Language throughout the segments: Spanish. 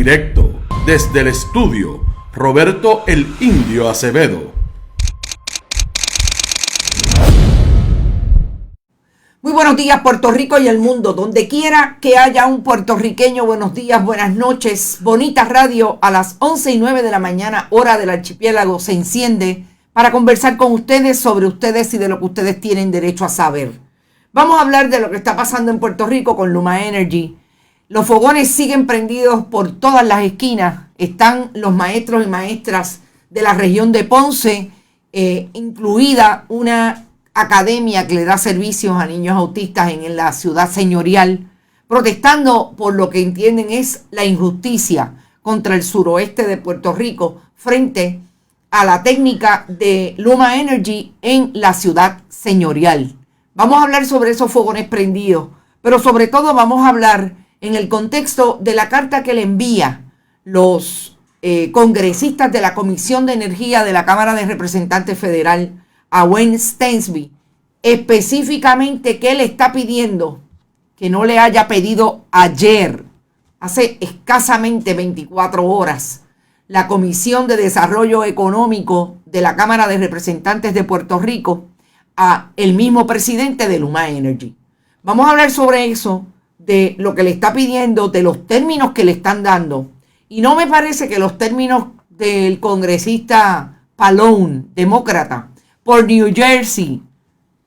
directo desde el estudio, Roberto el Indio Acevedo. Muy buenos días, Puerto Rico y el mundo. Donde quiera que haya un puertorriqueño, buenos días, buenas noches. Bonita Radio a las 11:09 de la mañana, hora del archipiélago, se enciende para conversar con ustedes sobre ustedes y de lo que ustedes tienen derecho a saber. Vamos a hablar de lo que está pasando en Puerto Rico con Luma Energy. Los fogones siguen prendidos por todas las esquinas. Están los maestros y maestras de la región de Ponce, incluida una academia que le da servicios a niños autistas en la ciudad señorial, protestando por lo que entienden es la injusticia contra el suroeste de Puerto Rico frente a la técnica de Luma Energy en la ciudad señorial. Vamos a hablar sobre esos fogones prendidos, pero sobre todo vamos a hablar en el contexto de la carta que le envía los congresistas de la Comisión de Energía de la Cámara de Representantes Federal a Wayne Stensby, específicamente que él está pidiendo que no le haya pedido ayer, hace escasamente 24 horas, la Comisión de Desarrollo Económico de la Cámara de Representantes de Puerto Rico a el mismo presidente de Luma Energy. Vamos a hablar sobre eso, de lo que le está pidiendo, de los términos que le están dando. Y no me parece que los términos del congresista Pallone, demócrata, por New Jersey,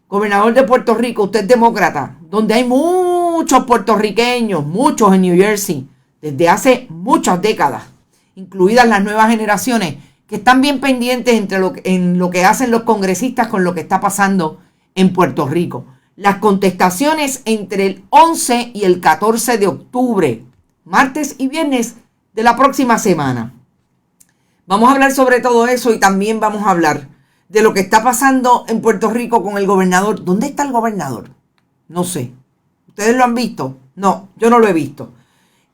gobernador de Puerto Rico, usted es demócrata, donde hay muchos puertorriqueños, muchos en New Jersey, desde hace muchas décadas, incluidas las nuevas generaciones, que están bien pendientes en lo que hacen los congresistas con lo que está pasando en Puerto Rico. Las contestaciones entre el 11 y el 14 de octubre, martes y viernes de la próxima semana. Vamos a hablar sobre todo eso y también vamos a hablar de lo que está pasando en Puerto Rico con el gobernador. ¿Dónde está el gobernador? No sé. ¿Ustedes lo han visto? No, yo no lo he visto.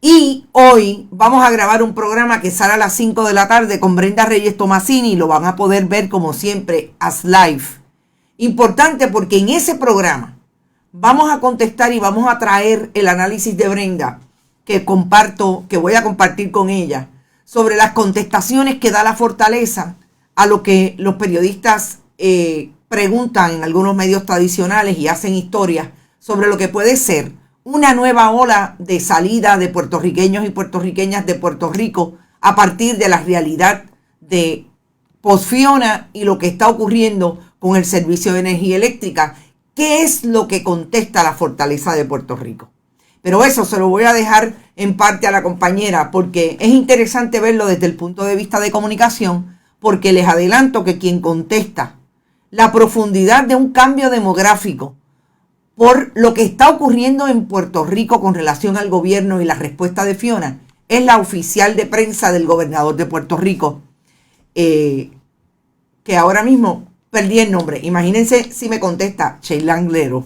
Y hoy vamos a grabar un programa que sale a las 5 de la tarde con Brenda Reyes Tomasini. Lo van a poder ver como siempre as live. Importante porque en ese programa vamos a contestar y vamos a traer el análisis de Brenda que voy a compartir con ella sobre las contestaciones que da la Fortaleza a lo que los periodistas preguntan en algunos medios tradicionales y hacen historias sobre lo que puede ser una nueva ola de salida de puertorriqueños y puertorriqueñas de Puerto Rico a partir de la realidad de Post-Fiona y lo que está ocurriendo con el servicio de energía eléctrica. ¿Qué es lo que contesta la Fortaleza de Puerto Rico? Pero eso se lo voy a dejar en parte a la compañera porque es interesante verlo desde el punto de vista de comunicación, porque les adelanto que quien contesta la profundidad de un cambio demográfico por lo que está ocurriendo en Puerto Rico con relación al gobierno y la respuesta de Fiona es la oficial de prensa del gobernador de Puerto Rico, que ahora mismo perdí el nombre. Imagínense si me contesta Sheila Anglero.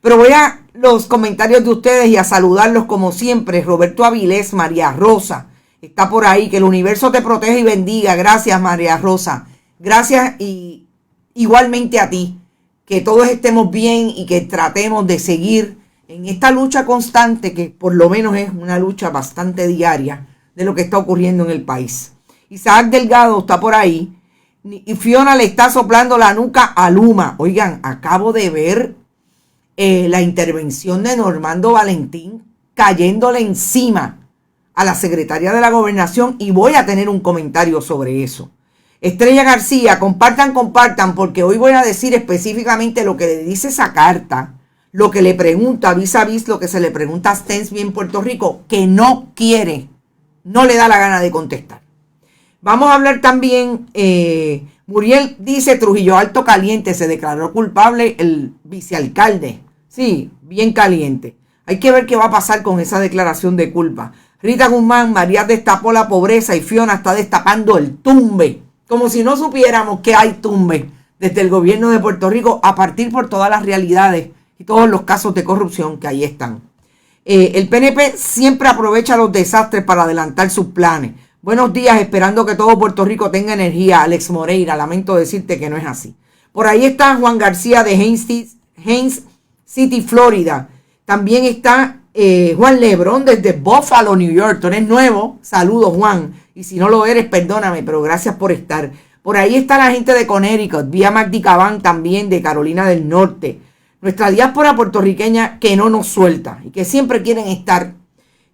Pero voy a los comentarios de ustedes y a saludarlos como siempre. Roberto Avilés, María Rosa, está por ahí. Que el universo te proteja y bendiga. Gracias, María Rosa. Gracias y igualmente a ti. Que todos estemos bien y que tratemos de seguir en esta lucha constante, que por lo menos es una lucha bastante diaria de lo que está ocurriendo en el país. Isaac Delgado está por ahí. Y Fiona le está soplando la nuca a Luma. Oigan, acabo de ver la intervención de Normando Valentín cayéndole encima a la secretaria de la Gobernación y voy a tener un comentario sobre eso. Estrella García, compartan, porque hoy voy a decir específicamente lo que le dice esa carta, lo que le pregunta vis a vis, lo que se le pregunta a Stensby en Puerto Rico, que no quiere, no le da la gana de contestar. Vamos a hablar también, Muriel dice, Trujillo Alto caliente, se declaró culpable el vicealcalde. Sí, bien caliente. Hay que ver qué va a pasar con esa declaración de culpa. Rita Guzmán, María destapó la pobreza y Fiona está destapando el tumbe. Como si no supiéramos que hay tumbe desde el gobierno de Puerto Rico a partir por todas las realidades y todos los casos de corrupción que ahí están. El PNP siempre aprovecha los desastres para adelantar sus planes. Buenos días, esperando que todo Puerto Rico tenga energía. Alex Moreira, lamento decirte que no es así. Por ahí está Juan García de Haines City, Florida. También está Juan Lebrón desde Buffalo, New York. Tú eres nuevo. Saludos, Juan. Y si no lo eres, perdóname, pero gracias por estar. Por ahí está la gente de Connecticut, vía Magdi Cabán también de Carolina del Norte. Nuestra diáspora puertorriqueña que no nos suelta y que siempre quieren estar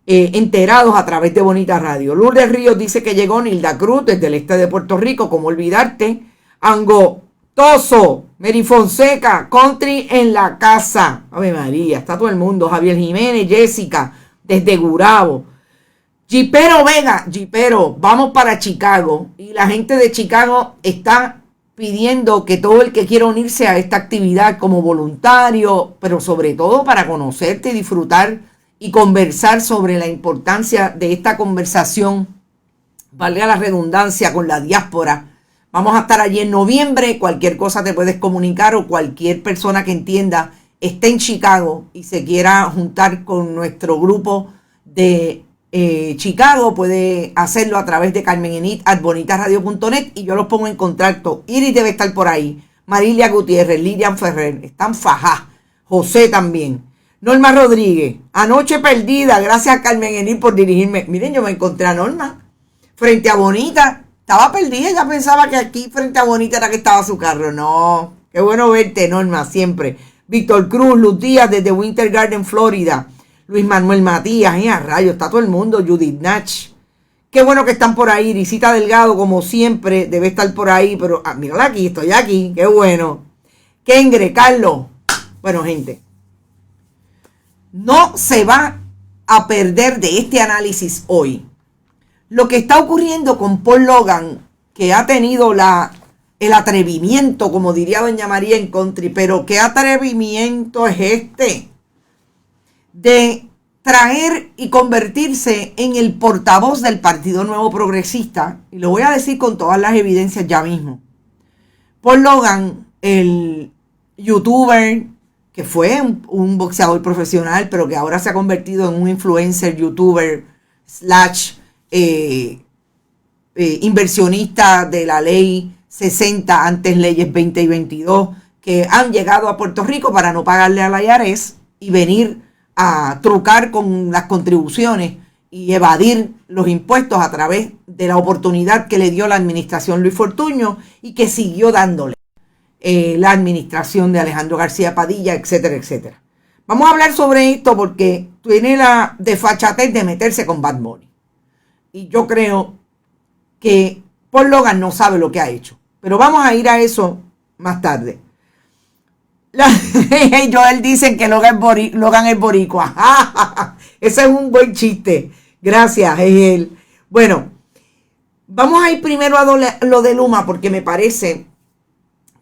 enterados a través de Bonita Radio. Lourdes Ríos dice que llegó Nilda Cruz desde el este de Puerto Rico, como olvidarte. Ango Toso, Mary Fonseca, Country en la casa. Ave María, está todo el mundo. Javier Jiménez, Jessica, desde Gurabo. Jipero Vega, Jipero, vamos para Chicago. Y la gente de Chicago está pidiendo que todo el que quiera unirse a esta actividad como voluntario, pero sobre todo para conocerte y disfrutar y conversar sobre la importancia de esta conversación, valga la redundancia, con la diáspora. Vamos a estar allí en noviembre. Cualquier cosa te puedes comunicar o cualquier persona que entienda esté en Chicago y se quiera juntar con nuestro grupo de Chicago, puede hacerlo a través de carmenenit@bonitasradio.net y yo los pongo en contacto. Iris debe estar por ahí, Marilia Gutiérrez, Lilian Ferrer, están fajá, José también, Norma Rodríguez, anoche perdida, gracias a Carmen Enit por dirigirme. Miren, yo me encontré a Norma frente a Bonita, estaba perdida, ya pensaba que aquí frente a Bonita era que estaba su carro. No, qué bueno verte, Norma, siempre. Víctor Cruz, Luz Díaz desde Winter Garden, Florida. Luis Manuel Matías, a rayos, está todo el mundo. Judith Nach, qué bueno que están por ahí. Irisita Delgado, como siempre, debe estar por ahí, pero mírala aquí, estoy aquí, qué bueno. Kengre, Carlos. Bueno, gente, no se va a perder de este análisis hoy lo que está ocurriendo con Paul Logan, que ha tenido el atrevimiento, como diría doña María en country, pero ¿qué atrevimiento es este? De traer y convertirse en el portavoz del Partido Nuevo Progresista, y lo voy a decir con todas las evidencias ya mismo. Paul Logan, el youtuber que fue un boxeador profesional, pero que ahora se ha convertido en un influencer, youtuber, inversionista de la ley 60, antes leyes 20 y 22, que han llegado a Puerto Rico para no pagarle a la IRS y venir a trucar con las contribuciones y evadir los impuestos a través de la oportunidad que le dio la administración Luis Fortuño y que siguió dándole la administración de Alejandro García Padilla, etcétera, etcétera. Vamos a hablar sobre esto porque tiene la desfachatez de meterse con Bad Bunny. Y yo creo que Paul Logan no sabe lo que ha hecho. Pero vamos a ir a eso más tarde. Joel dice que Logan es boricua. Ese es un buen chiste. Gracias, él. Bueno, vamos a ir primero a lo de Luma, porque me parece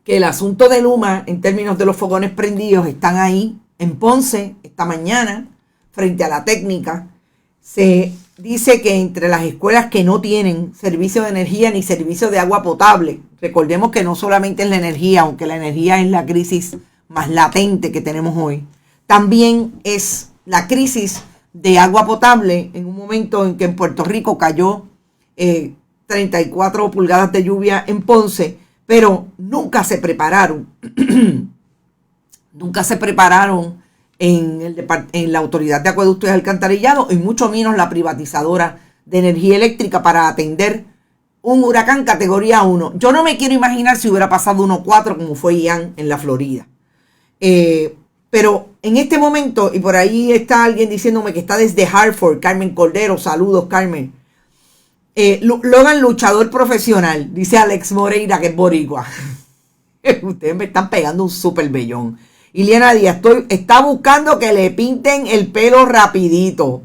que el asunto de Luma, en términos de los fogones prendidos, están ahí en Ponce esta mañana, frente a la técnica. Se dice que entre las escuelas que no tienen servicio de energía ni servicio de agua potable, recordemos que no solamente es la energía, aunque la energía es la crisis más latente que tenemos hoy, también es la crisis de agua potable en un momento en que en Puerto Rico cayó 34 pulgadas de lluvia en Ponce, pero nunca se prepararon, en la Autoridad de Acueductos y Alcantarillado, y mucho menos la privatizadora de energía eléctrica para atender un huracán categoría 1. Yo no me quiero imaginar si hubiera pasado 1.4 como fue Ian en la Florida. Pero en este momento, y por ahí está alguien diciéndome que está desde Hartford, Carmen Cordero, saludos Carmen. Logan, luchador profesional, dice Alex Moreira, que es boricua. Ustedes me están pegando un súper bellón. Iliana Díaz, está buscando que le pinten el pelo rapidito.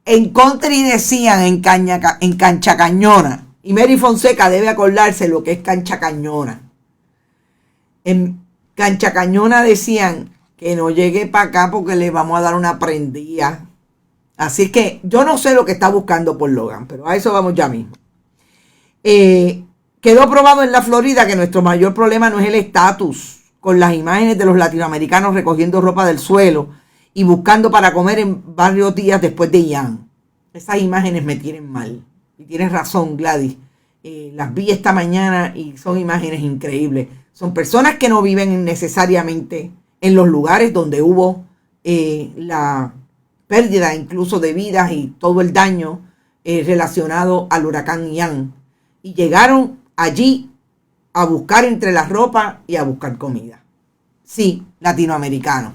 En country decían en Cancha Cañona. Y Mary Fonseca debe acordarse lo que es Cancha Cañona. En Cancha Cañona decían que no llegue para acá porque le vamos a dar una prendida. Así que yo no sé lo que está buscando por Logan, pero a eso vamos ya mismo. Quedó probado en la Florida que nuestro mayor problema no es el estatus, con las imágenes de los latinoamericanos recogiendo ropa del suelo y buscando para comer en varios días después de Ian. Esas imágenes me tienen mal. Y tienes razón, Gladys. Las vi esta mañana y son imágenes increíbles. Son personas que no viven necesariamente en los lugares donde hubo la pérdida incluso de vidas y todo el daño relacionado al huracán Ian. Y llegaron allí a buscar entre la ropa y a buscar comida. Sí, latinoamericanos.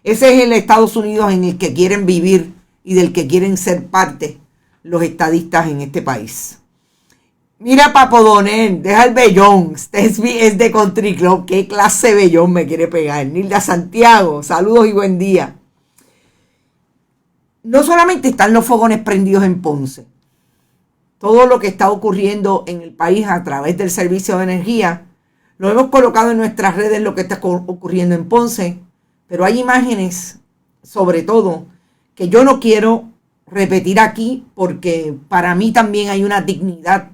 Ese es el Estados Unidos en el que quieren vivir y del que quieren ser parte los estadistas en este país. Mira, Papo Donel, deja el vellón. Stesby es de Country Club. ¿Qué clase de vellón me quiere pegar? Nilda Santiago, saludos y buen día. No solamente están los fogones prendidos en Ponce. Todo lo que está ocurriendo en el país a través del servicio de energía, lo hemos colocado en nuestras redes, lo que está ocurriendo en Ponce. Pero hay imágenes, sobre todo, que yo no quiero repetir aquí porque para mí también hay una dignidad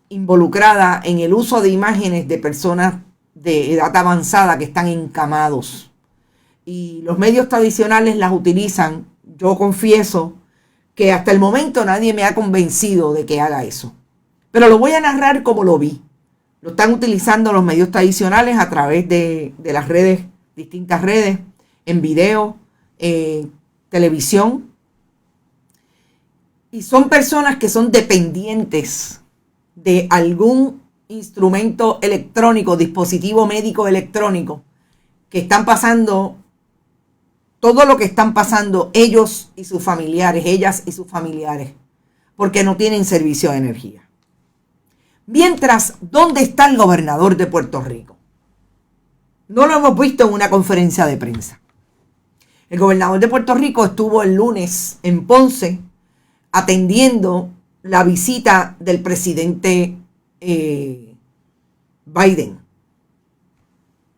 involucrada en el uso de imágenes de personas de edad avanzada que están encamados. Y los medios tradicionales las utilizan. Yo confieso que hasta el momento nadie me ha convencido de que haga eso. Pero lo voy a narrar como lo vi. Lo están utilizando los medios tradicionales a través de las redes, distintas redes, en video, televisión. Y son personas que son dependientes de algún instrumento electrónico, dispositivo médico electrónico, que están pasando todo lo que están pasando ellos y sus familiares, ellas y sus familiares, porque no tienen servicio de energía. Mientras, ¿dónde está el gobernador de Puerto Rico? No lo hemos visto en una conferencia de prensa. El gobernador de Puerto Rico estuvo el lunes en Ponce atendiendo la visita del presidente Biden.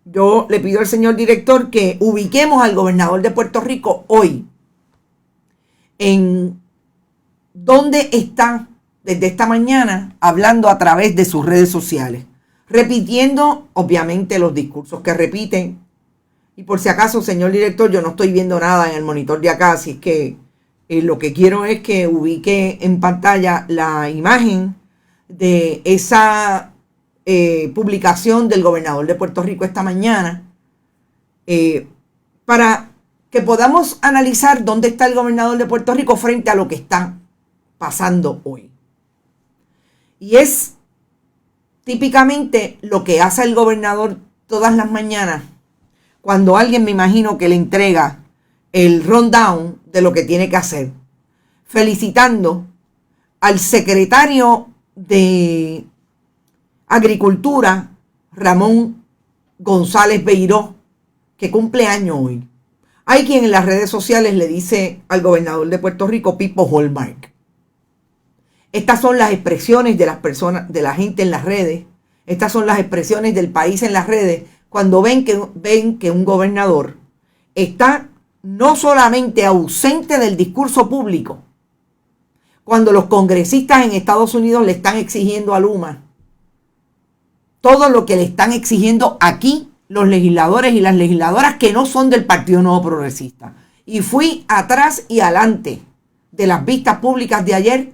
Yo le pido al señor director que ubiquemos al gobernador de Puerto Rico hoy en dónde está desde esta mañana hablando a través de sus redes sociales, repitiendo obviamente los discursos que repiten. Y por si acaso, señor director, yo no estoy viendo nada en el monitor de acá, así es que lo que quiero es que ubique en pantalla la imagen de esa publicación del gobernador de Puerto Rico esta mañana, para que podamos analizar dónde está el gobernador de Puerto Rico frente a lo que está pasando hoy. Y es típicamente lo que hace el gobernador todas las mañanas cuando alguien, me imagino, que le entrega el rundown de lo que tiene que hacer, felicitando al secretario de Agricultura, Ramón González Beiró, que cumple año hoy. Hay quien en las redes sociales le dice al gobernador de Puerto Rico Pipo Hallmark. Estas son las expresiones de las personas, de la gente en las redes. Estas son las expresiones del país en las redes cuando ven que un gobernador está no solamente ausente del discurso público, cuando los congresistas en Estados Unidos le están exigiendo a Luma todo lo que le están exigiendo aquí los legisladores y las legisladoras que no son del Partido Nuevo Progresista. Y fui atrás y adelante de las vistas públicas de ayer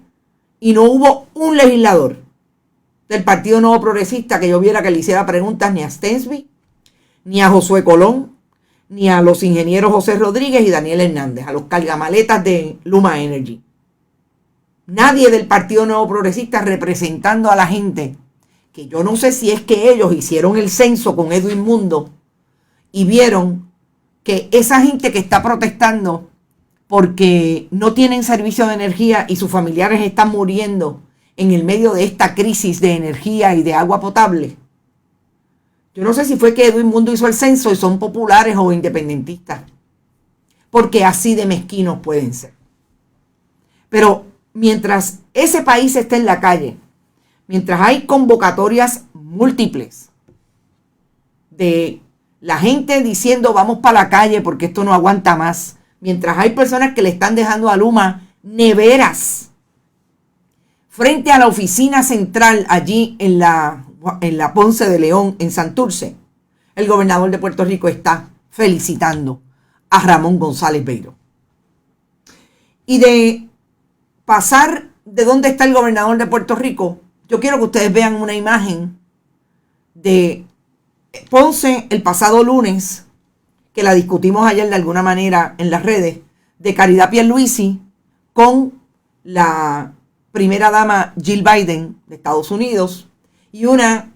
y no hubo un legislador del Partido Nuevo Progresista que yo viera que le hiciera preguntas ni a Stensby, ni a Josué Colón, ni a los ingenieros José Rodríguez y Daniel Hernández, a los cargamaletas de Luma Energy. Nadie del Partido Nuevo Progresista representando a la gente, que yo no sé si es que ellos hicieron el censo con Edwin Mundo y vieron que esa gente que está protestando porque no tienen servicio de energía y sus familiares están muriendo en el medio de esta crisis de energía y de agua potable. Yo no sé si fue que Edwin Mundo hizo el censo y son populares o independentistas, porque así de mezquinos pueden ser. Pero mientras ese país esté en la calle, mientras hay convocatorias múltiples de la gente diciendo vamos para la calle porque esto no aguanta más, mientras hay personas que le están dejando a Luma neveras frente a la oficina central allí en la Ponce de León, en Santurce, el gobernador de Puerto Rico está felicitando a Ramón González Beiró. Y de pasar de dónde está el gobernador de Puerto Rico, yo quiero que ustedes vean una imagen de Ponce el pasado lunes, que la discutimos ayer de alguna manera en las redes, de Caridad Pierluisi con la primera dama Jill Biden de Estados Unidos y una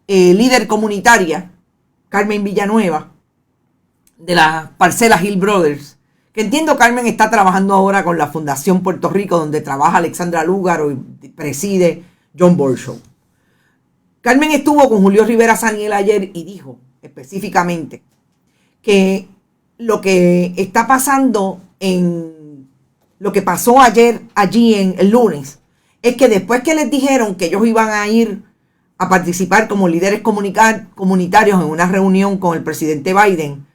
líder comunitaria, Carmen Villanueva, de la parcela Hill Brothers, que entiendo Carmen está trabajando ahora con la Fundación Puerto Rico, donde trabaja Alexandra Lúgaro y preside John Borshow. Carmen estuvo con Julio Rivera Saniel ayer y dijo específicamente que lo que está pasando en lo que pasó ayer allí en el lunes es que después que les dijeron que ellos iban a ir a participar como líderes comunitarios en una reunión con el presidente Biden,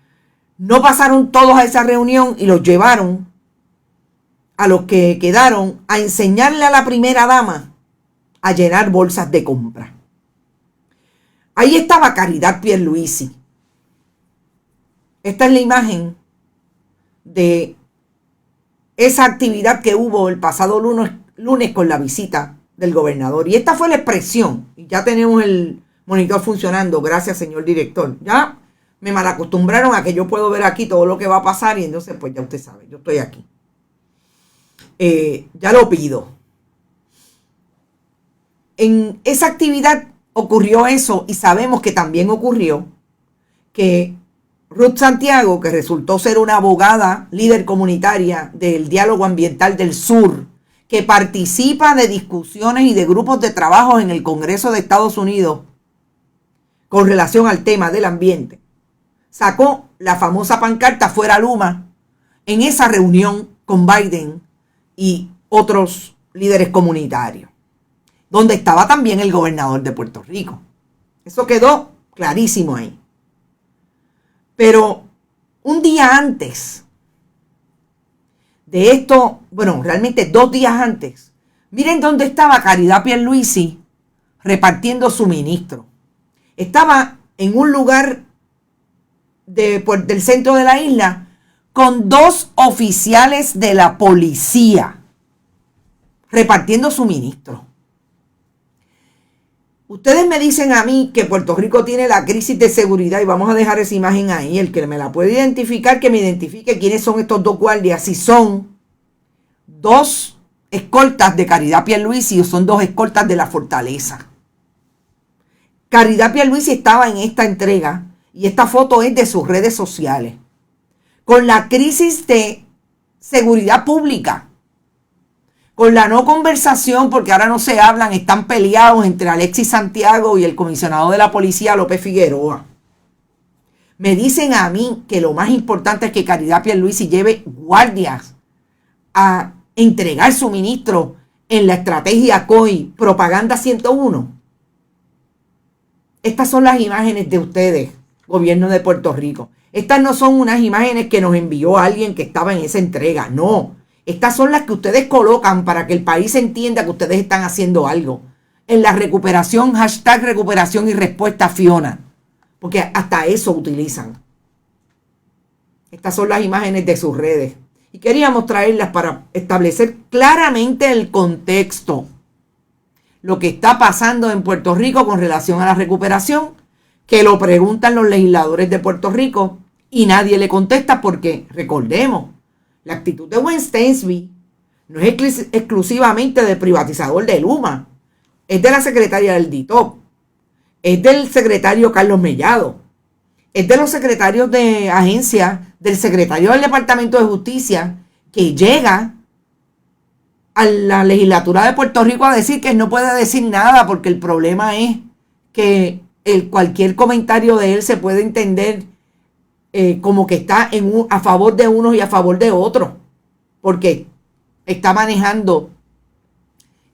no pasaron todos a esa reunión y los llevaron a los que quedaron a enseñarle a la primera dama a llenar bolsas de compra. Ahí estaba Caridad Pierluisi. Esta es la imagen de esa actividad que hubo el pasado lunes con la visita del gobernador. Y esta fue la expresión. Y ya tenemos el monitor funcionando. Gracias, señor director. Ya me malacostumbraron a que yo puedo ver aquí todo lo que va a pasar y entonces pues ya usted sabe, yo estoy aquí. Ya lo pido. En esa actividad ocurrió eso y sabemos que también ocurrió que Ruth Santiago, que resultó ser una abogada líder comunitaria del Diálogo Ambiental del Sur, que participa de discusiones y de grupos de trabajo en el Congreso de Estados Unidos con relación al tema del ambiente, sacó la famosa pancarta Fuera Luma en esa reunión con Biden y otros líderes comunitarios, donde estaba también el gobernador de Puerto Rico. Eso quedó clarísimo ahí. Pero un día antes de esto, bueno, realmente 2 días antes, miren dónde estaba Caridad Pierluisi repartiendo suministro. Estaba en un lugar del centro de la isla con 2 oficiales de la policía repartiendo suministro. Ustedes me dicen a mí que Puerto Rico tiene la crisis de seguridad y vamos a dejar esa imagen ahí. El que me la puede identificar, que me identifique quiénes son estos 2 guardias. Si son 2 escoltas de Caridad Pierluisi o son 2 escoltas de la Fortaleza. Caridad Pierluisi estaba en esta entrega y esta foto es de sus redes sociales. Con la crisis de seguridad pública. Con la no conversación, porque ahora no se hablan, están peleados entre Alexis Santiago y el comisionado de la policía, López Figueroa. Me dicen a mí que lo más importante es que Caridad Pierluisi lleve guardias a entregar suministro en la estrategia COI Propaganda 101. Estas son las imágenes de ustedes, gobierno de Puerto Rico. Estas no son unas imágenes que nos envió alguien que estaba en esa entrega, no. Estas son las que ustedes colocan para que el país entienda que ustedes están haciendo algo. En la recuperación, hashtag recuperación y respuesta Fiona. Porque hasta eso utilizan. Estas son las imágenes de sus redes. Y queríamos traerlas para establecer claramente el contexto. Lo que está pasando en Puerto Rico con relación a la recuperación. Que lo preguntan los legisladores de Puerto Rico y nadie le contesta porque, recordemos, la actitud de Wayne Stensby no es exclusivamente del privatizador de Luma, es de la secretaria del DITOP, es del secretario Carlos Mellado, es de los secretarios de agencia, del secretario del Departamento de Justicia, que llega a la legislatura de Puerto Rico a decir que no puede decir nada porque el problema es que cualquier comentario de él se puede entender como que está a favor de unos y a favor de otros, porque está manejando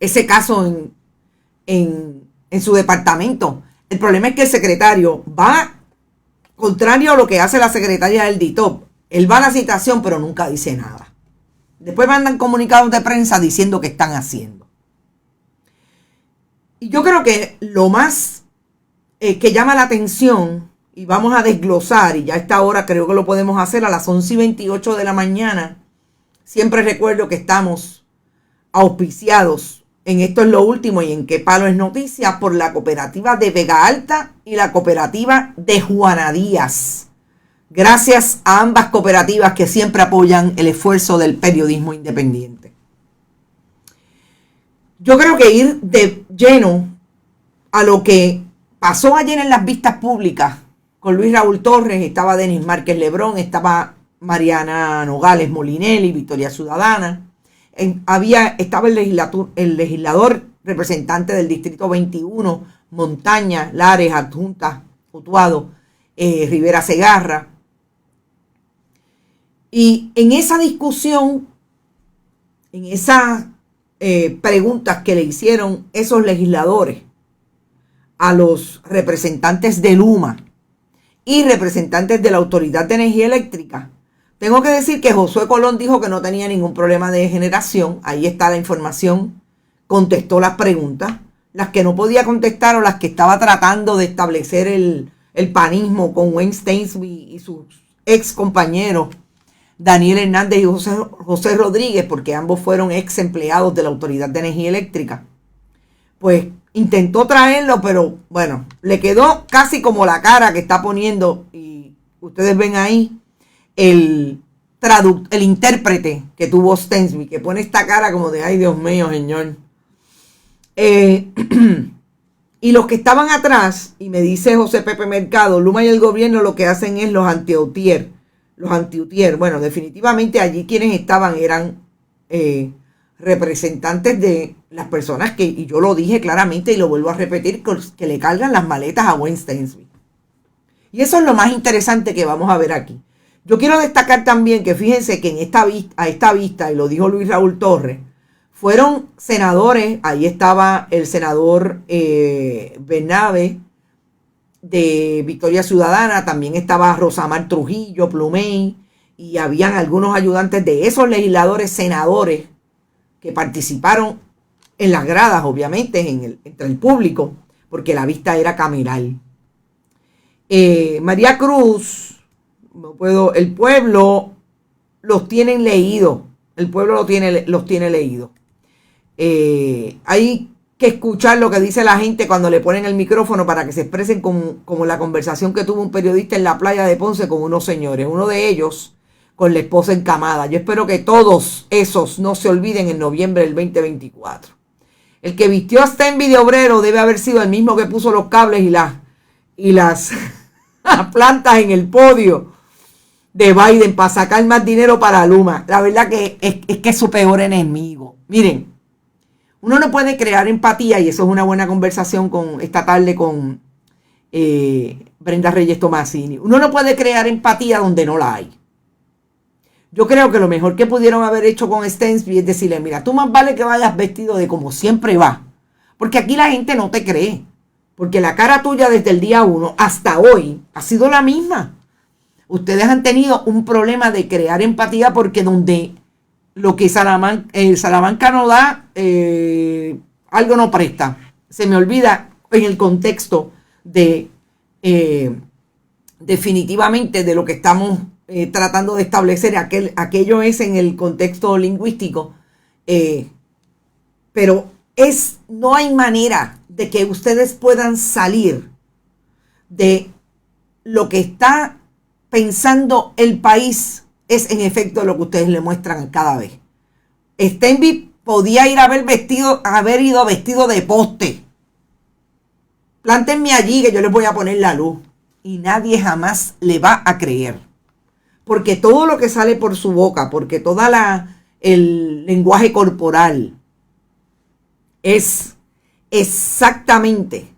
ese caso en su departamento. El problema es que el secretario va contrario a lo que hace la secretaria del DITOP. Él va a la citación, pero nunca dice nada. Después mandan comunicados de prensa diciendo que están haciendo. Y yo creo que lo más que llama la atención, y vamos a desglosar, y ya a esta hora creo que lo podemos hacer a las 11:28 de la mañana. Siempre recuerdo que estamos auspiciados en Esto es lo Último y en Qué Palo es Noticia por la cooperativa de Vega Alta y la cooperativa de Juana Díaz. Gracias a ambas cooperativas que siempre apoyan el esfuerzo del periodismo independiente. Yo creo que ir de lleno a lo que pasó ayer en las vistas públicas con Luis Raúl Torres, estaba Denis Márquez Lebrón, estaba Mariana Nogales Molinelli, Victoria Ciudadana, estaba el legislador representante del Distrito 21, Montaña, Lares, Adjunta, Utuado, Rivera Segarra. Y en esa discusión, en esas preguntas que le hicieron esos legisladores a los representantes de Luma y representantes de la Autoridad de Energía Eléctrica, tengo que decir que Josué Colón dijo que no tenía ningún problema de generación. Ahí está la información. Contestó las preguntas. Las que no podía contestar o las que estaba tratando de establecer el panismo con Wayne Stainsby y sus ex compañeros Daniel Hernández y José Rodríguez, porque ambos fueron ex empleados de la Autoridad de Energía Eléctrica. Pues intentó traerlo, pero bueno, le quedó casi como la cara que está poniendo, y ustedes ven ahí el intérprete que tuvo Stainsby, que pone esta cara como de ay Dios mío, señor. Y los que estaban atrás, y me dice José Pepe Mercado, Luma y el gobierno lo que hacen es los antiutier. Bueno, definitivamente allí quienes estaban eran representantes de las personas que, y yo lo dije claramente y lo vuelvo a repetir, que le cargan las maletas a Wayne Stainsby. Y eso es lo más interesante que vamos a ver aquí. Yo quiero destacar también que fíjense que a esta vista, y lo dijo Luis Raúl Torres, fueron senadores. Ahí estaba el senador Bernabe de Victoria Ciudadana, también estaba Rosamar Trujillo, Plumey, y habían algunos ayudantes de esos legisladores senadores que participaron en las gradas, obviamente, entre el público, porque la vista era cameral. María Cruz, el pueblo los tienen leídos, el pueblo los tiene leídos. Hay que escuchar lo que dice la gente cuando le ponen el micrófono para que se expresen como la conversación que tuvo un periodista en la playa de Ponce con unos señores, uno de ellos con la esposa encamada. Yo espero que todos esos no se olviden en noviembre del 2024. El que vistió a Stainsby de obrero debe haber sido el mismo que puso los cables y las plantas en el podio de Biden para sacar más dinero para Luma. La verdad que es que es su peor enemigo. Miren, uno no puede crear empatía, y eso es una buena conversación esta tarde con Brenda Reyes Tomasini. Uno no puede crear empatía donde no la hay. Yo creo que lo mejor que pudieron haber hecho con Stainsby es decirle, mira, tú más vale que vayas vestido de como siempre va. Porque aquí la gente no te cree. Porque la cara tuya desde el día 1 hasta hoy ha sido la misma. Ustedes han tenido un problema de crear empatía porque donde lo que Salamanca no da, algo no presta. Se me olvida en el contexto de definitivamente de lo que estamos tratando de establecer. Aquello es en el contexto lingüístico. Pero no hay manera de que ustedes puedan salir de lo que está pensando el país. Es en efecto lo que ustedes le muestran cada vez. Stainsby podía haber ido vestido de poste. Plántenme allí que yo les voy a poner la luz. Y nadie jamás le va a creer. Porque todo lo que sale por su boca, porque todo el lenguaje corporal es exactamente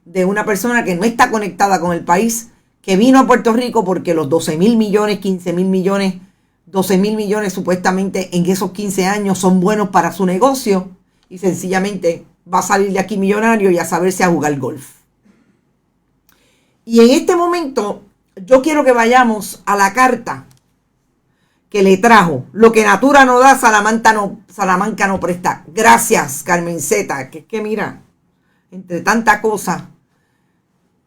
de una persona que no está conectada con el país, que vino a Puerto Rico porque los 12,000 millones, 15,000 millones, 12,000 millones supuestamente en esos 15 años son buenos para su negocio, y sencillamente va a salir de aquí millonario y a saberse a jugar golf. Y en este momento yo quiero que vayamos a la carta que le trajo. Lo que Natura no da, Salamanca no presta. Gracias, Carmenceta, que es que mira, entre tanta cosa,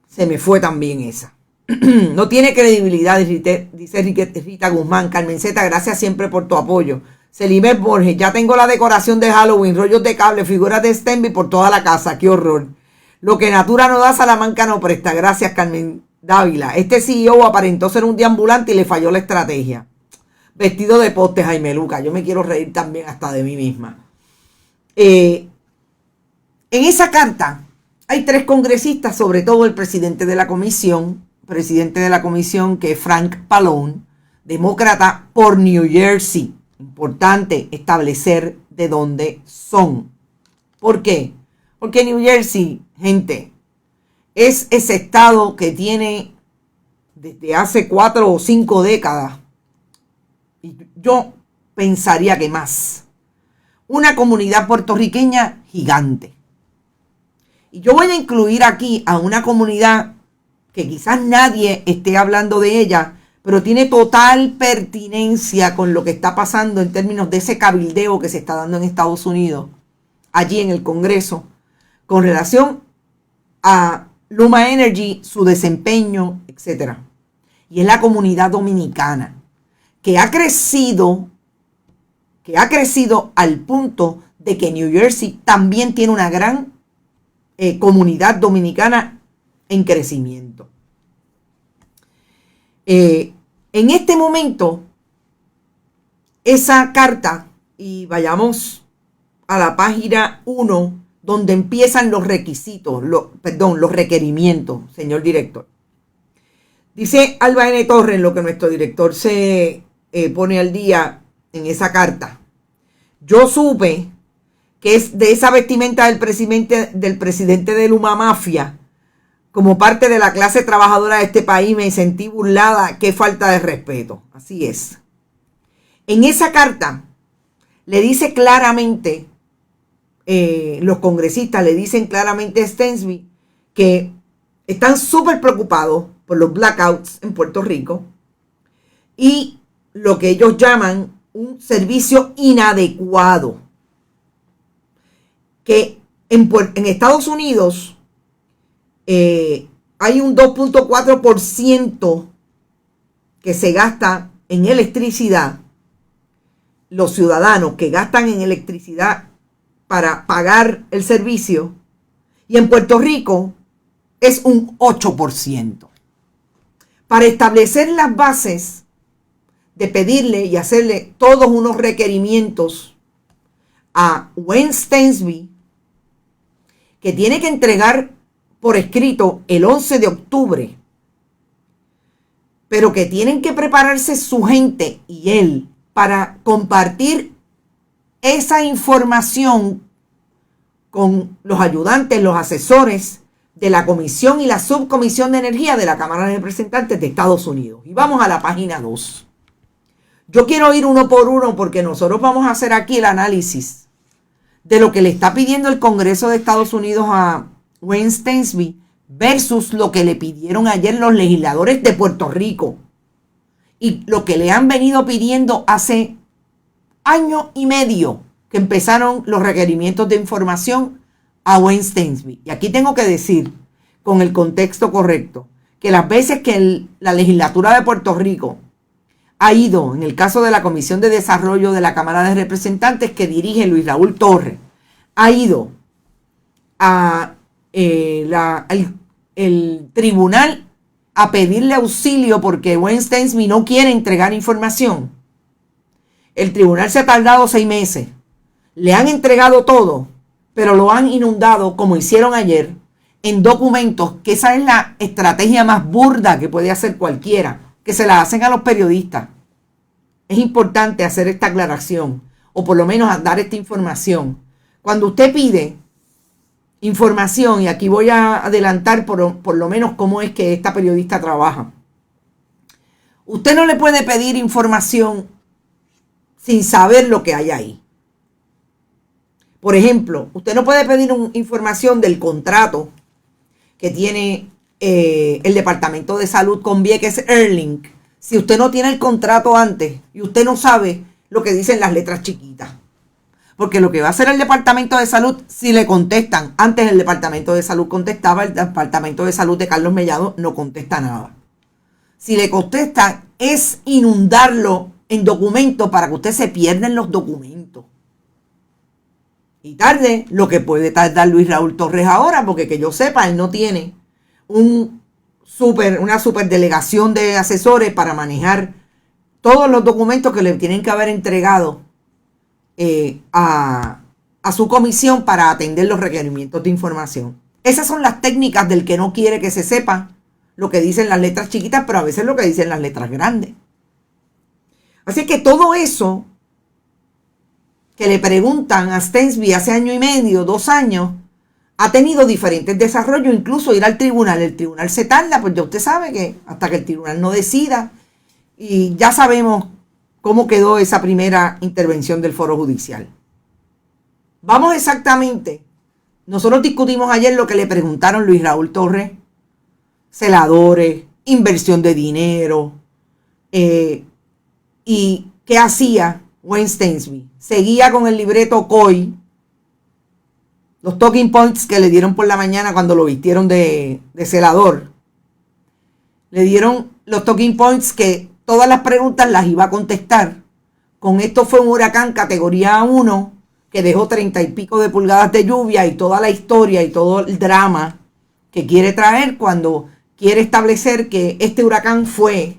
se me fue también esa. No tiene credibilidad, dice Rita Guzmán. Carmenceta, gracias siempre por tu apoyo. Celibet Borges, ya tengo la decoración de Halloween, rollos de cable, figuras de Stainsby por toda la casa, qué horror. Lo que Natura no da, Salamanca no presta. Gracias, Carmen Dávila. Este CEO aparentó ser un deambulante y le falló la estrategia. Vestido de poste, Jaime Luca. Yo me quiero reír también hasta de mí misma. En esa carta hay 3 congresistas, sobre todo el presidente de la comisión que es Frank Pallone, demócrata por New Jersey. Importante establecer de dónde son. ¿Por qué? Porque New Jersey, gente, es ese estado que tiene desde hace 4 o 5 décadas, y yo pensaría que más, una comunidad puertorriqueña gigante. Y yo voy a incluir aquí a una comunidad que quizás nadie esté hablando de ella, pero tiene total pertinencia con lo que está pasando en términos de ese cabildeo que se está dando en Estados Unidos, allí en el Congreso, con relación a Luma Energy, su desempeño, etc. Y es la comunidad dominicana, que ha crecido al punto de que New Jersey también tiene una gran comunidad dominicana en crecimiento. En este momento, esa carta, y vayamos a la página 1, donde empiezan los requisitos, los requerimientos, señor director. Dice Alba N. Torres, lo que nuestro director se pone al día en esa carta. Yo supe que es de esa vestimenta del presidente de Luma Mafia, como parte de la clase trabajadora de este país, me sentí burlada. Qué falta de respeto. Así es. En esa carta le dice claramente, los congresistas le dicen claramente a Stensby que están súper preocupados por los blackouts en Puerto Rico y lo que ellos llaman un servicio inadecuado. Que en Estados Unidos hay un 2.4% que se gasta en electricidad. Los ciudadanos que gastan en electricidad para pagar el servicio. Y en Puerto Rico es un 8%. Para establecer las bases de pedirle y hacerle todos unos requerimientos a Wayne Stensby, que tiene que entregar por escrito el 11 de octubre, pero que tienen que prepararse su gente y él para compartir esa información con los ayudantes, los asesores de la Comisión y la Subcomisión de Energía de la Cámara de Representantes de Estados Unidos. Y vamos a la página 2. Yo quiero ir uno por uno porque nosotros vamos a hacer aquí el análisis de lo que le está pidiendo el Congreso de Estados Unidos a Wayne Stensby versus lo que le pidieron ayer los legisladores de Puerto Rico y lo que le han venido pidiendo hace año y medio que empezaron los requerimientos de información a Wayne Stensby. Y aquí tengo que decir, con el contexto correcto, que las veces que la legislatura de Puerto Rico ha ido, en el caso de la Comisión de Desarrollo de la Cámara de Representantes que dirige Luis Raúl Torres, ha ido a el tribunal a pedirle auxilio porque Wayne Stensby no quiere entregar información. El tribunal se ha tardado 6 meses. Le han entregado todo, pero lo han inundado, como hicieron ayer, en documentos, que esa es la estrategia más burda que puede hacer cualquiera, que se la hacen a los periodistas. Es importante hacer esta aclaración, o por lo menos dar esta información. Cuando usted pide información, y aquí voy a adelantar por lo menos cómo es que esta periodista trabaja. Usted no le puede pedir información sin saber lo que hay ahí. Por ejemplo, usted no puede pedir información del contrato que tiene el Departamento de Salud con Vieques Airlink si usted no tiene el contrato antes y usted no sabe lo que dicen las letras chiquitas. Porque lo que va a hacer el Departamento de Salud, si le contestan, antes el Departamento de Salud contestaba, el Departamento de Salud de Carlos Mellado no contesta nada. Si le contestan, es inundarlo en documentos para que usted se pierda en los documentos. y tarde lo que puede tardar Luis Raúl Torres ahora, porque que yo sepa, él no tiene una superdelegación de asesores para manejar todos los documentos que le tienen que haber entregado a su comisión para atender los requerimientos de información. Esas son las técnicas del que no quiere que se sepa lo que dicen las letras chiquitas, pero a veces lo que dicen las letras grandes. Así que todo eso que le preguntan a Stensby hace año y medio, 2 años, ha tenido diferentes desarrollos, incluso ir al tribunal. El tribunal se tarda, pues ya usted sabe que hasta que el tribunal no decida, y ya sabemos cómo quedó esa primera intervención del foro judicial. Vamos exactamente. Nosotros discutimos ayer lo que le preguntaron Luis Raúl Torres, celadores, inversión de dinero, y qué hacía Wayne Stensby. Seguía con el libreto COI, los talking points que le dieron por la mañana cuando lo vistieron de celador. Le dieron los talking points que todas las preguntas las iba a contestar. Con esto fue un huracán categoría 1 que dejó 30 y pico de pulgadas de lluvia y toda la historia y todo el drama que quiere traer cuando quiere establecer que este huracán fue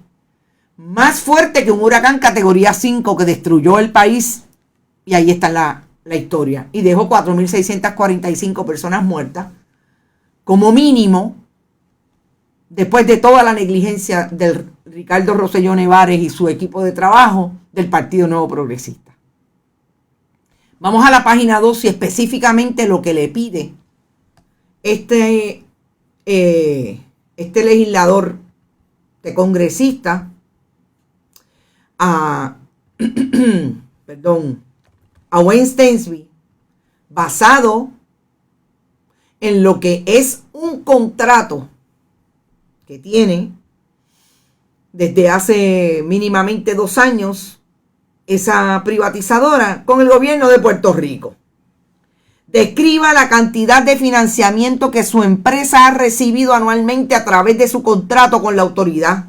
más fuerte que un huracán categoría 5 que destruyó el país, y ahí está la historia, y dejó 4.645 personas muertas, como mínimo, después de toda la negligencia del Ricardo Rosselló Nevares y su equipo de trabajo del Partido Nuevo Progresista. Vamos a la página 2 y específicamente lo que le pide este legislador, este congresista, a Wayne Stensby, basado en lo que es un contrato que tiene desde hace mínimamente 2 años esa privatizadora con el gobierno de Puerto Rico. Describa la cantidad de financiamiento que su empresa ha recibido anualmente a través de su contrato con la autoridad.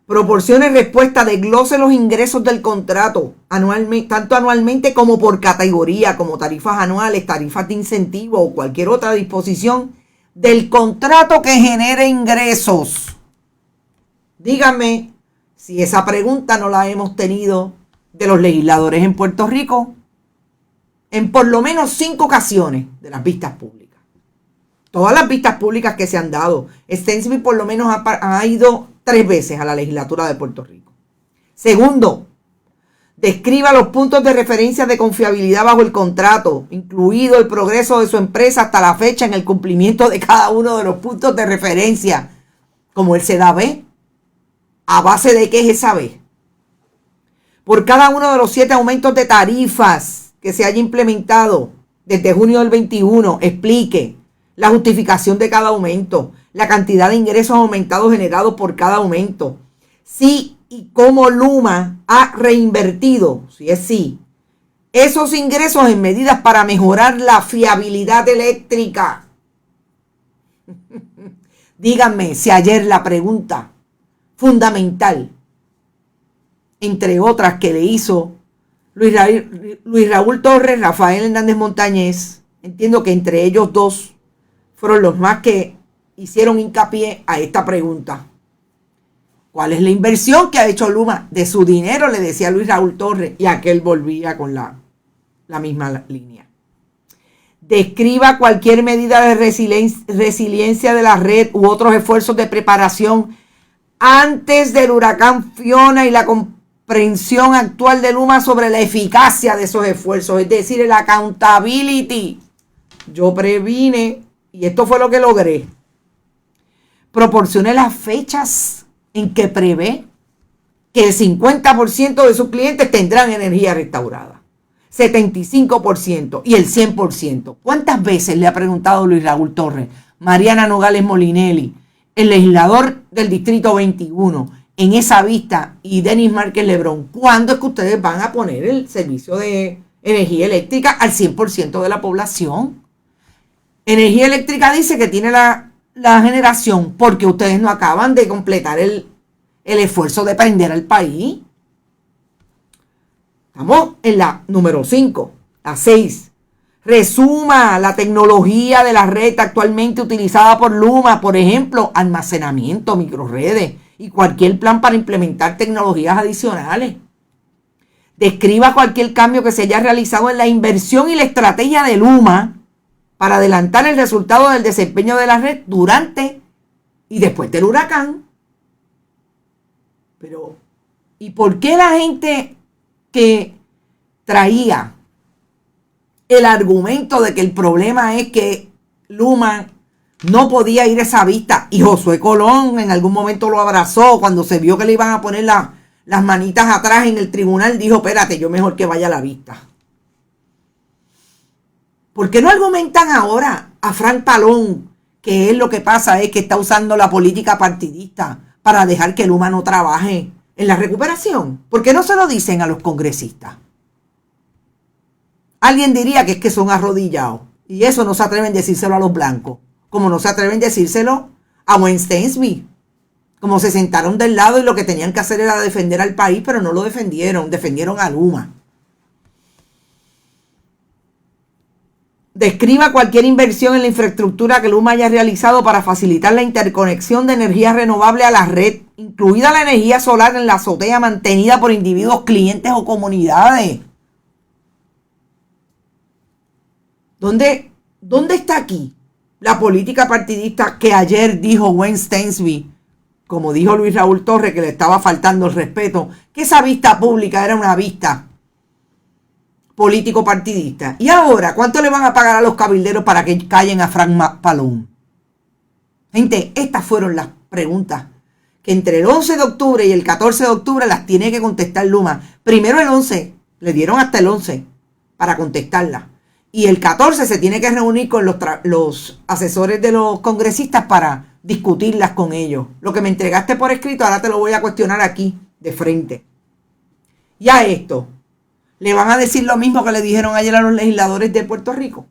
Proporcione respuesta, desglose los ingresos del contrato, tanto anualmente como por categoría, como tarifas anuales, tarifas de incentivo o cualquier otra disposición del contrato que genere ingresos. Dígame si esa pregunta no la hemos tenido de los legisladores en Puerto Rico en por lo menos 5 ocasiones de las vistas públicas. Todas las vistas públicas que se han dado, Stensby por lo menos ha ido 3 veces a la legislatura de Puerto Rico. Segundo, describa los puntos de referencia de confiabilidad bajo el contrato, incluido el progreso de su empresa hasta la fecha en el cumplimiento de cada uno de los puntos de referencia, como él se da B. ¿A base de qué es esa B? Por cada uno de los 7 aumentos de tarifas que se haya implementado desde junio del 21, explique la justificación de cada aumento, la cantidad de ingresos aumentados generados por cada aumento, sí y cómo Luma ha reinvertido, si es sí, esos ingresos en medidas para mejorar la fiabilidad eléctrica. Díganme si ayer la pregunta fundamental, entre otras que le hizo Luis Raúl Torres, Rafael Hernández Montañez, entiendo que entre ellos dos fueron los más que hicieron hincapié a esta pregunta. ¿Cuál es la inversión que ha hecho Luma de su dinero? Le decía Luis Raúl Torres, y aquel volvía con la misma línea. Describa cualquier medida de resiliencia de la red u otros esfuerzos de preparación antes del huracán Fiona y la comprensión actual de Luma sobre la eficacia de esos esfuerzos, es decir, el accountability. Yo previne, y esto fue lo que logré. Proporcione las fechas en que prevé que el 50% de sus clientes tendrán energía restaurada, 75% y el 100%. ¿Cuántas veces le ha preguntado Luis Raúl Torres, Mariana Nogales Molinelli, el legislador del Distrito 21, en esa vista, y Denis Márquez Lebrón, cuándo es que ustedes van a poner el servicio de energía eléctrica al 100% de la población? Energía Eléctrica dice que tiene la generación porque ustedes no acaban de completar el esfuerzo de prender al país. Estamos en la número 5. La 6. resuma la tecnología de la red actualmente utilizada por Luma, por ejemplo, almacenamiento, microredes y cualquier plan para implementar tecnologías adicionales. Describa cualquier cambio que se haya realizado en la inversión y la estrategia de Luma para adelantar el resultado del desempeño de la red durante y después del huracán. Pero, ¿y por qué la gente que traía el argumento de que el problema es que Luma no podía ir a esa vista, y Josué Colón en algún momento lo abrazó cuando se vio que le iban a poner las manitas atrás en el tribunal, dijo, espérate, yo mejor que vaya a la vista? ¿Por qué no argumentan ahora a Frank Palón que es lo que pasa es que está usando la política partidista para dejar que Luma no trabaje en la recuperación? ¿Por qué no se lo dicen a los congresistas? Alguien diría que es que son arrodillados, y eso no se atreven a decírselo a los blancos, como no se atreven a decírselo a Wayne Stensby, como se sentaron del lado y lo que tenían que hacer era defender al país, pero no lo defendieron, defendieron a Luma. Describa cualquier inversión en la infraestructura que Luma haya realizado para facilitar la interconexión de energía renovable a la red, incluida la energía solar en la azotea mantenida por individuos, clientes o comunidades. ¿Dónde está aquí la política partidista que ayer dijo Wayne Stensby, como dijo Luis Raúl Torres, que le estaba faltando el respeto, que esa vista pública era una vista político partidista? Y ahora, ¿cuánto le van a pagar a los cabilderos para que callen a Frank Palón? Gente, estas fueron las preguntas que entre el 11 de octubre y el 14 de octubre las tiene que contestar Luma. Primero el 11, le dieron hasta el 11 para contestarla. Y el 14 se tiene que reunir con los asesores de los congresistas para discutirlas con ellos. Lo que me entregaste por escrito, ahora te lo voy a cuestionar aquí, de frente. Y a esto, ¿le van a decir lo mismo que le dijeron ayer a los legisladores de Puerto Rico?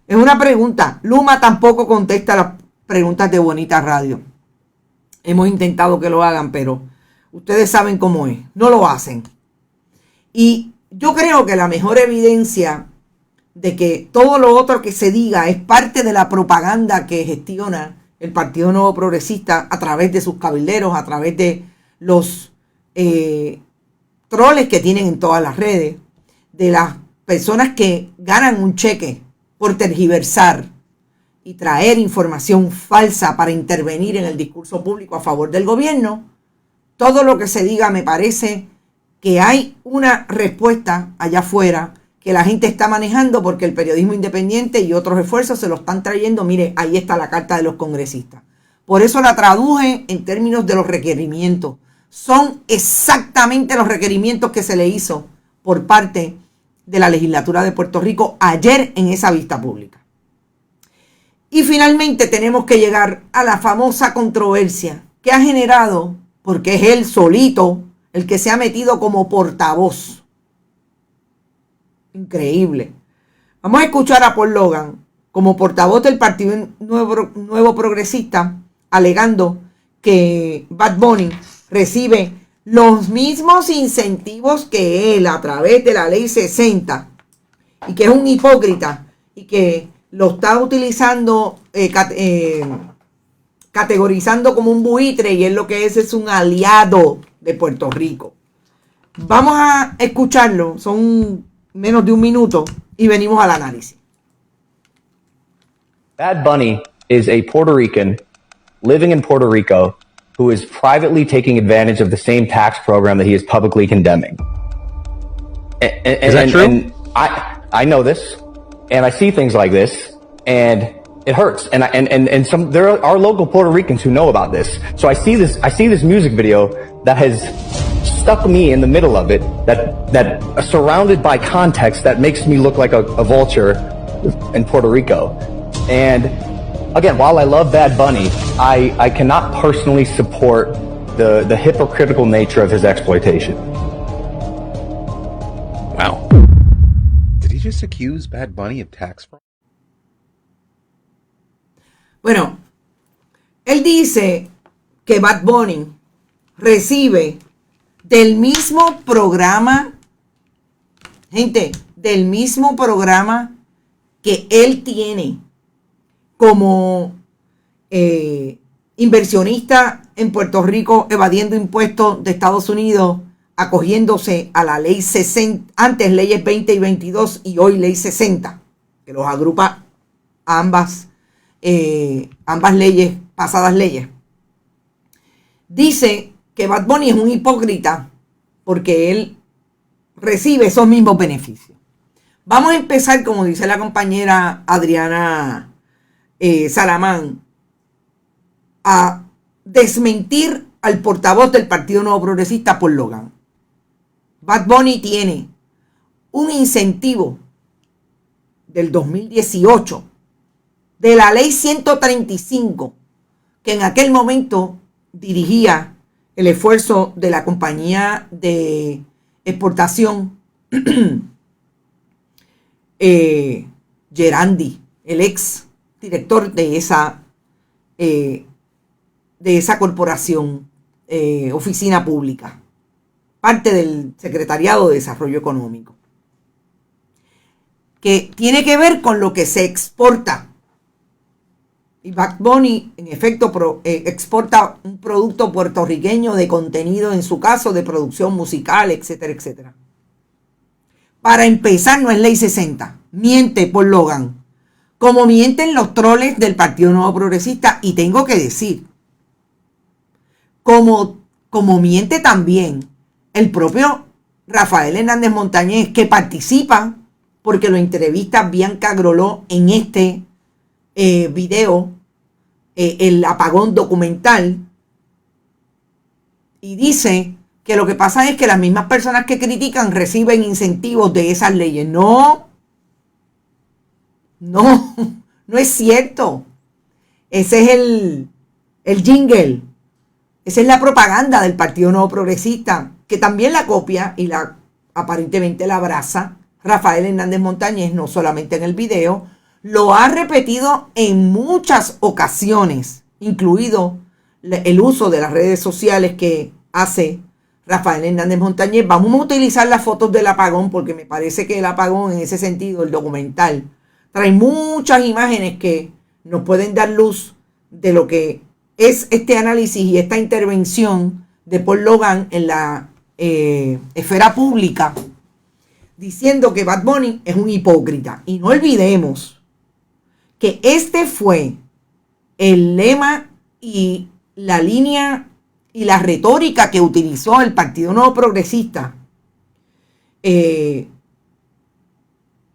Es una pregunta. Luma tampoco contesta las preguntas de Bonita Radio. Hemos intentado que lo hagan, pero ustedes saben cómo es. No lo hacen. Y yo creo que la mejor evidencia de que todo lo otro que se diga es parte de la propaganda que gestiona el Partido Nuevo Progresista a través de sus cabilderos, a través de los troles que tienen en todas las redes, de las personas que ganan un cheque por tergiversar y traer información falsa para intervenir en el discurso público a favor del gobierno. Todo lo que se diga me parece que hay una respuesta allá afuera que la gente está manejando porque el periodismo independiente y otros esfuerzos se lo están trayendo. Mire, ahí está la carta de los congresistas. Por eso la traduje en términos de los requerimientos. Son exactamente los requerimientos que se le hizo por parte de la legislatura de Puerto Rico ayer en esa vista pública. Y finalmente tenemos que llegar a la famosa controversia que ha generado, porque es él solito el que se ha metido como portavoz. Increíble. Vamos a escuchar a Paul Logan como portavoz del Partido Nuevo Progresista, alegando que Bad Bunny recibe los mismos incentivos que él a través de la ley 60 y que es un hipócrita y que lo está utilizando, categorizando como un buitre, y él lo que es un aliado de Puerto Rico. Vamos a escucharlo, son menos de un minuto y venimos al análisis. Bad Bunny is a Puerto Rican living in Puerto Rico who is privately taking advantage of the same tax program that he is publicly condemning. Is that true? And I know this, and I see things like this, and it hurts. And some there are local Puerto Ricans who know about this. So I see this music video that has stuck me in the middle of it, that surrounded by context that makes me look like a vulture in Puerto Rico. And again, while I love Bad Bunny, I cannot personally support the hypocritical nature of his exploitation. Wow. Did he just accuse Bad Bunny of tax fraud? Bueno, él dice que Bad Bunny recibe del mismo programa, gente, del mismo programa que él tiene como inversionista en Puerto Rico, evadiendo impuestos de Estados Unidos, acogiéndose a la ley 60, antes leyes 20 y 22 y hoy ley 60, que los agrupa a ambas leyes, pasadas leyes. Dice que Bad Bunny es un hipócrita porque él recibe esos mismos beneficios. Vamos a empezar, como dice la compañera Adriana Salamán, a desmentir al portavoz del Partido Nuevo Progresista, Paul Logan. Bad Bunny tiene un incentivo del 2018 de la ley 135, que en aquel momento dirigía el esfuerzo de la compañía de exportación Gerandi, el ex director de esa corporación, oficina pública, parte del Secretariado de Desarrollo Económico, que tiene que ver con lo que se exporta. Y Bad Bunny, en efecto, exporta un producto puertorriqueño de contenido, en su caso, de producción musical, etcétera, etcétera. Para empezar, no es ley 60. Miente Paul Logan, como mienten los troles del Partido Nuevo Progresista. Y tengo que decir, como miente también el propio Rafael Hernández Montañez, que participa, porque lo entrevista Bianca Groló en este video, el apagón documental, y dice que lo que pasa es que las mismas personas que critican reciben incentivos de esas leyes. No es cierto. Ese es el jingle. Esa es la propaganda del Partido Nuevo Progresista, que también la copia y aparentemente la abraza Rafael Hernández Montañez, no solamente en el video, lo ha repetido en muchas ocasiones, incluido el uso de las redes sociales que hace Rafael Hernández Montañez. Vamos a utilizar las fotos del apagón porque me parece que el apagón, en ese sentido, el documental, trae muchas imágenes que nos pueden dar luz de lo que es este análisis y esta intervención de Paul Logan en la esfera pública, diciendo que Bad Bunny es un hipócrita. Y no olvidemos que este fue el lema y la línea y la retórica que utilizó el Partido Nuevo Progresista en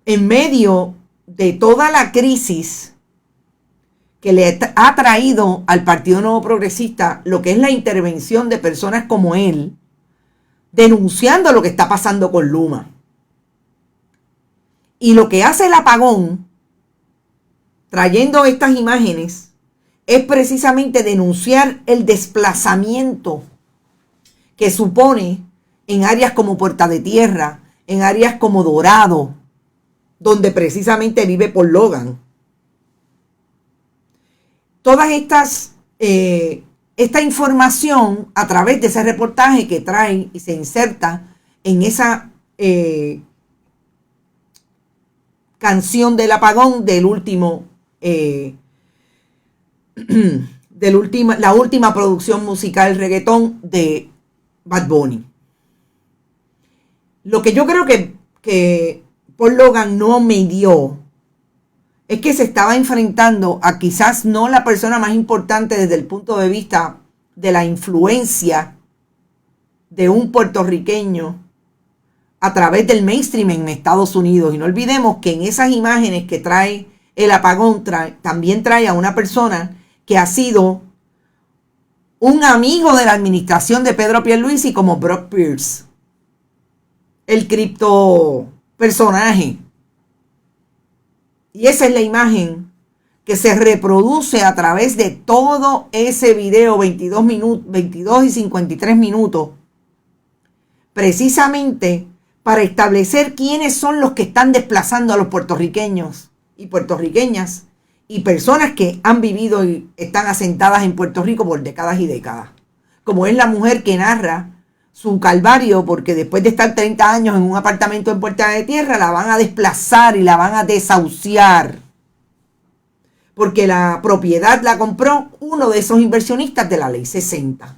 medio de toda la crisis que le ha traído al Partido Nuevo Progresista lo que es la intervención de personas como él, denunciando lo que está pasando con Luma. Y lo que hace el apagón, trayendo estas imágenes, es precisamente denunciar el desplazamiento que supone en áreas como Puerta de Tierra, en áreas como Dorado, donde precisamente vive Paul Logan. Todas esta información, a través de ese reportaje que trae y se inserta en esa canción del apagón del último, la última producción musical reggaetón de Bad Bunny. Lo que yo creo que Paul Logan no midió es que se estaba enfrentando a quizás no la persona más importante desde el punto de vista de la influencia de un puertorriqueño a través del mainstream en Estados Unidos. Y no olvidemos que en esas imágenes que trae el apagón también trae a una persona que ha sido un amigo de la administración de Pedro Pierluisi, como Brock Pierce, el cripto personaje. Y esa es la imagen que se reproduce a través de todo ese video, 22 y 53 minutos, precisamente para establecer quiénes son los que están desplazando a los puertorriqueños y puertorriqueñas y personas que han vivido y están asentadas en Puerto Rico por décadas y décadas. Como es la mujer que narra su calvario, porque después de estar 30 años en un apartamento en Puerta de Tierra, la van a desplazar y la van a desahuciar. Porque la propiedad la compró uno de esos inversionistas de la Ley 60.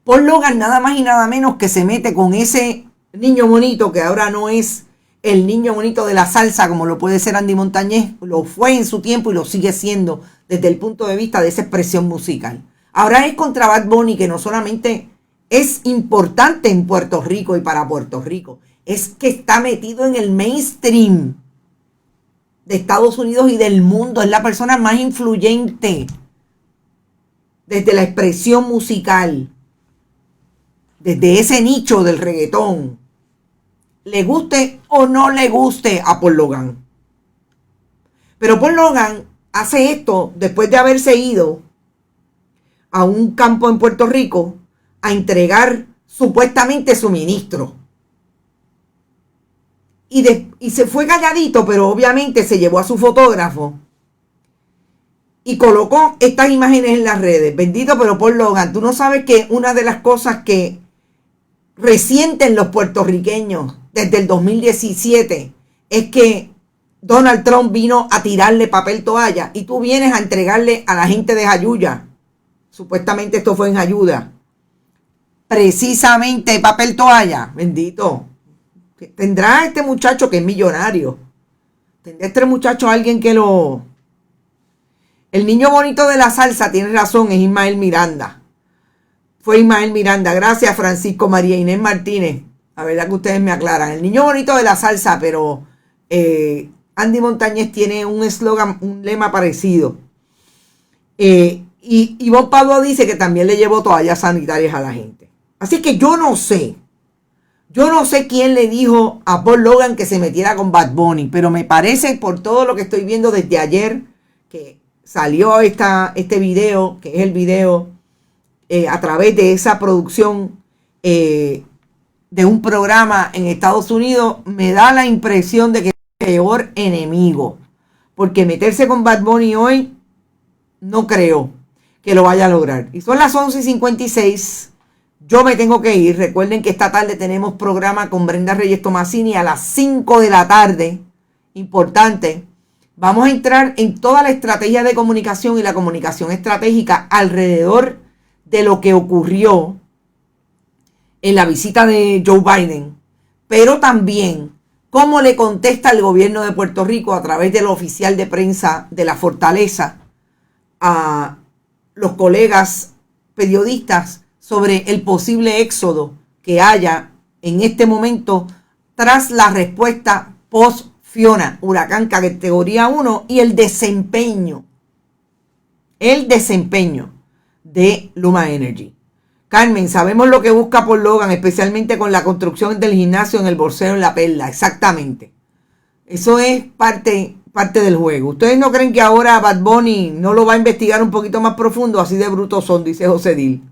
Paul Logan nada más y nada menos que se mete con ese niño bonito, que ahora no es el niño bonito de la salsa como lo puede ser Andy Montañez, lo fue en su tiempo y lo sigue siendo desde el punto de vista de esa expresión musical. Ahora es contra Bad Bunny, que no solamente es importante en Puerto Rico y para Puerto Rico, es que está metido en el mainstream de Estados Unidos y del mundo. Es la persona más influyente desde la expresión musical, desde ese nicho del reggaetón, le guste o no le guste a Paul Logan. Pero Paul Logan hace esto después de haberse ido a un campo en Puerto Rico a entregar supuestamente suministro. Y se fue calladito, pero obviamente se llevó a su fotógrafo y colocó estas imágenes en las redes. Bendito, pero Paul Logan, tú no sabes que una de las cosas que resienten los puertorriqueños desde el 2017 es que Donald Trump vino a tirarle papel toalla y tú vienes a entregarle a la gente de Jayuya. Supuestamente esto fue en Jayuya. Precisamente papel toalla. Bendito. Tendrá este muchacho que es millonario. Tendrá este muchacho alguien que lo... El niño bonito de la salsa, tiene razón, es Ismael Miranda. Fue Ismael Miranda. Gracias, Francisco María Inés Martínez. La verdad que ustedes me aclaran. El niño bonito de la salsa, pero Andy Montañez tiene un eslogan, un lema parecido. Y Ivonne Pablo dice que también le llevó toallas sanitarias a la gente. Así que yo no sé quién le dijo a Paul Logan que se metiera con Bad Bunny, pero me parece, por todo lo que estoy viendo desde ayer, que salió este video, que es el video a través de esa producción de un programa en Estados Unidos, me da la impresión de que es el peor enemigo. Porque meterse con Bad Bunny hoy, no creo que lo vaya a lograr. Y son las 11:56. Yo me tengo que ir. Recuerden que esta tarde tenemos programa con Brenda Reyes Tomasini a las 5 de la tarde. Importante. Vamos a entrar en toda la estrategia de comunicación y la comunicación estratégica alrededor de lo que ocurrió en la visita de Joe Biden, pero también cómo le contesta el gobierno de Puerto Rico a través del oficial de prensa de la Fortaleza a los colegas periodistas sobre el posible éxodo que haya en este momento tras la respuesta post-Fiona, huracán categoría 1, y el desempeño de Luma Energy. Carmen, sabemos lo que busca Paul Logan, especialmente con la construcción del gimnasio en el Borceo en La Perla. Exactamente. Eso es parte del juego. ¿Ustedes no creen que ahora Bad Bunny no lo va a investigar un poquito más profundo? Así de brutos son, dice José Dil.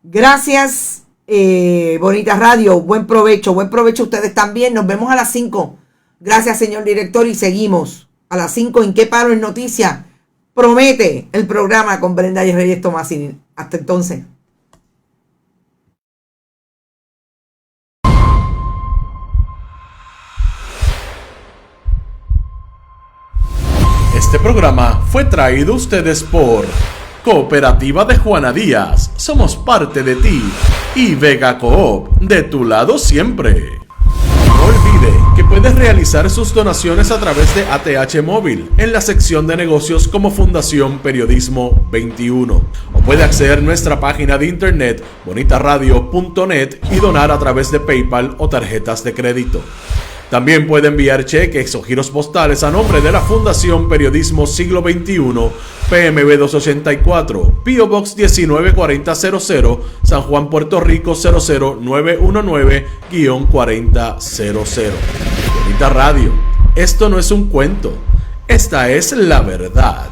Gracias, Bonita Radio. Buen provecho a ustedes también. Nos vemos a las 5. Gracias, señor director. Y seguimos a las 5 en ¿Qué Palo es Noticia? Promete el programa con Brenda y Reyes Tomasini. Hasta entonces. Este programa fue traído a ustedes por Cooperativa de Juana Díaz, somos parte de ti, y Vega Coop, de tu lado siempre. No olvide que puedes realizar sus donaciones a través de ATH Móvil en la sección de negocios como Fundación Periodismo 21, o puede acceder a nuestra página de internet bonitaradio.net y donar a través de PayPal o tarjetas de crédito. También puede enviar cheques o giros postales a nombre de la Fundación Periodismo Siglo XXI, PMB 284, P.O. Box 194000, San Juan, Puerto Rico 00919-4000. Bonita Radio, esto no es un cuento, esta es la verdad.